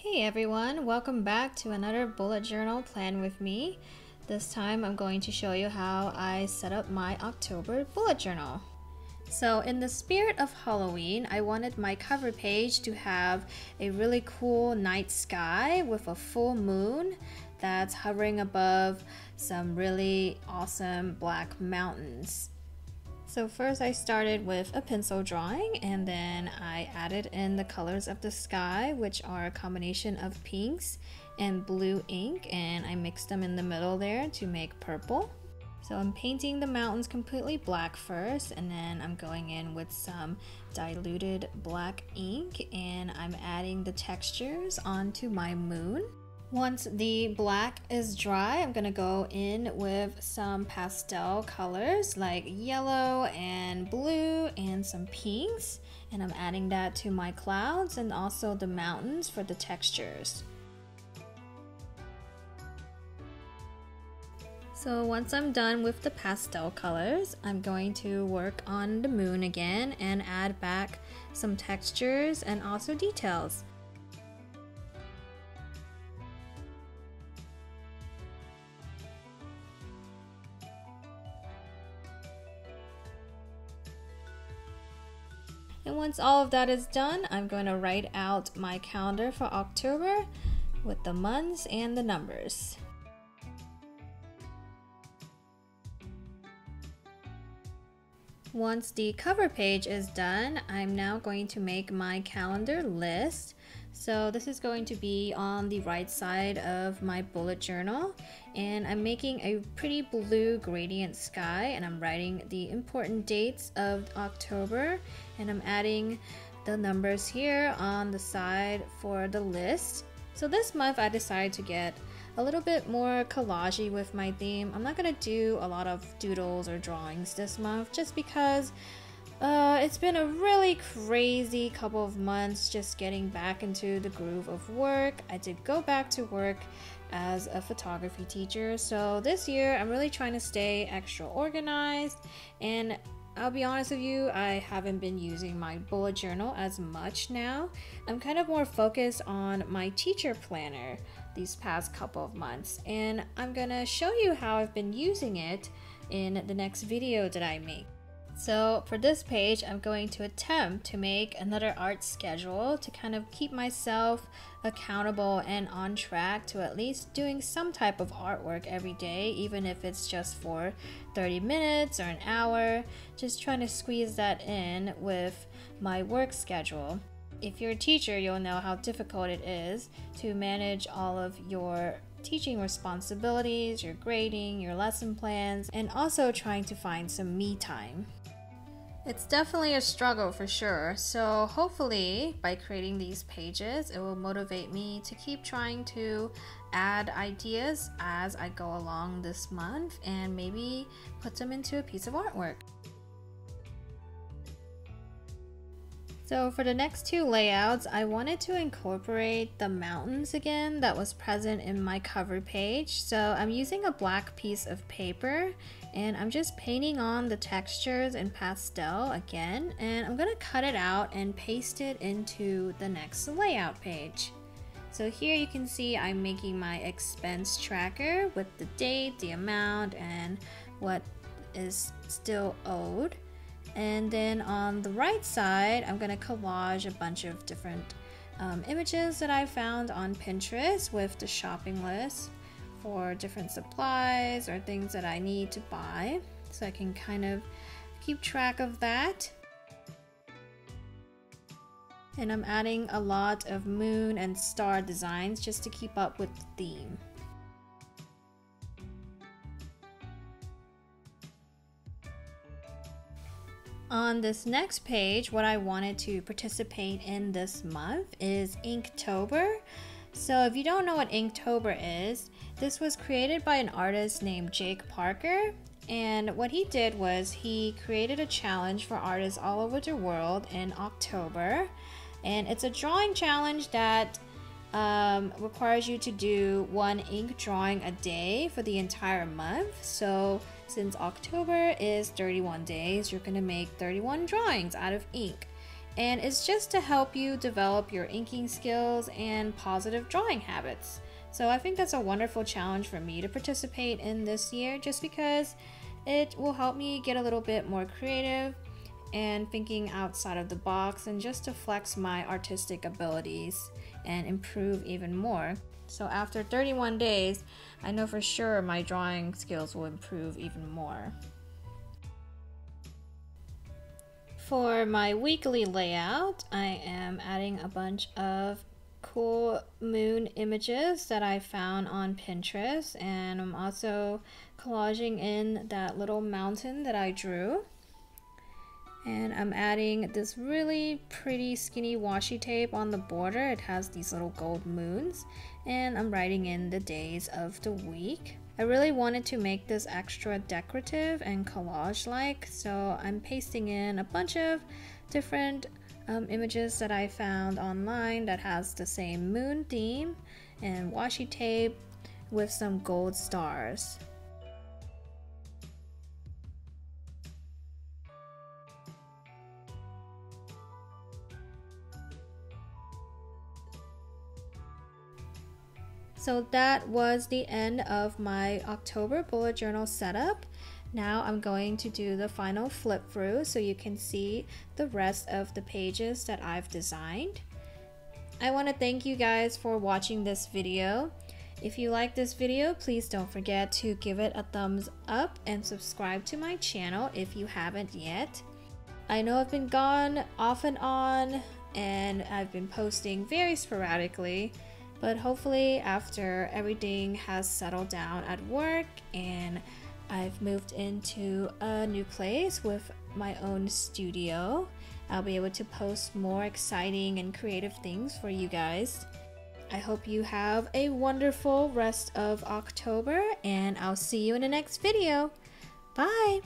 Hey everyone, welcome back to another bullet journal plan with me. This time I'm going to show you how I set up my October bullet journal. So in the spirit of Halloween, I wanted my cover page to have a really cool night sky with a full moon that's hovering above some really awesome black mountains. So first I started with a pencil drawing, and then I added in the colors of the sky, which are a combination of pinks and blue ink, and I mixed them in the middle there to make purple. So I'm painting the mountains completely black first, and then I'm going in with some diluted black ink and I'm adding the textures onto my moon. Once the black is dry, I'm gonna go in with some pastel colors like yellow and blue and some pinks, and I'm adding that to my clouds and also the mountains for the textures. So once I'm done with the pastel colors, I'm going to work on the moon again and add back some textures and also details. And once all of that is done, I'm going to write out my calendar for October with the months and the numbers. Once the cover page is done, I'm now going to make my calendar list. So this is going to be on the right side of my bullet journal, and I'm making a pretty blue gradient sky, and I'm writing the important dates of October, and I'm adding the numbers here on the side for the list. So this month I decided to get a little bit more collagey with my theme. I'm not gonna do a lot of doodles or drawings this month just because it's been a really crazy couple of months just getting back into the groove of work. I did go back to work as a photography teacher, so this year I'm really trying to stay extra organized, and I'll be honest with you, I haven't been using my bullet journal as much now. I'm kind of more focused on my teacher planner these past couple of months, and I'm gonna show you how I've been using it in the next video that I make. So for this page, I'm going to attempt to make another art schedule to kind of keep myself accountable and on track to at least doing some type of artwork every day, even if it's just for 30 minutes or an hour, just trying to squeeze that in with my work schedule. If you're a teacher, you'll know how difficult it is to manage all of your teaching responsibilities, your grading, your lesson plans, and also trying to find some me time. It's definitely a struggle for sure, so hopefully by creating these pages, it will motivate me to keep trying to add ideas as I go along this month and maybe put them into a piece of artwork. So for the next two layouts, I wanted to incorporate the mountains again that was present in my cover page. So I'm using a black piece of paper and I'm just painting on the textures in pastel again, and I'm gonna cut it out and paste it into the next layout page. So here you can see I'm making my expense tracker with the date, the amount, and what is still owed. And then on the right side, I'm gonna collage a bunch of different images that I found on Pinterest with the shopping list for different supplies or things that I need to buy, so I can kind of keep track of that. And I'm adding a lot of moon and star designs just to keep up with the theme. On this next page, what I wanted to participate in this month is Inktober. So if you don't know what Inktober is, this was created by an artist named Jake Parker, and what he did was he created a challenge for artists all over the world in October, and it's a drawing challenge that requires you to do one ink drawing a day for the entire month. So since October is 31 days, you're going to make 31 drawings out of ink. and it's just to help you develop your inking skills and positive drawing habits. So I think that's a wonderful challenge for me to participate in this year, just because it will help me get a little bit more creative and thinking outside of the box, and just to flex my artistic abilities and improve even more. So after 31 days, I know for sure my drawing skills will improve even more. For my weekly layout, I am adding a bunch of cool moon images that I found on Pinterest, and I'm also collaging in that little mountain that I drew. And I'm adding this really pretty skinny washi tape on the border. It has these little gold moons, and I'm writing in the days of the week. I really wanted to make this extra decorative and collage-like, so I'm pasting in a bunch of different images that I found online that has the same moon theme, and washi tape with some gold stars. So that was the end of my October bullet journal setup. Now I'm going to do the final flip through so you can see the rest of the pages that I've designed. I want to thank you guys for watching this video. If you like this video, please don't forget to give it a thumbs up and subscribe to my channel if you haven't yet. I know I've been gone off and on, and I've been posting very sporadically, but hopefully after everything has settled down at work and I've moved into a new place with my own studio, I'll be able to post more exciting and creative things for you guys. I hope you have a wonderful rest of October, and I'll see you in the next video. Bye!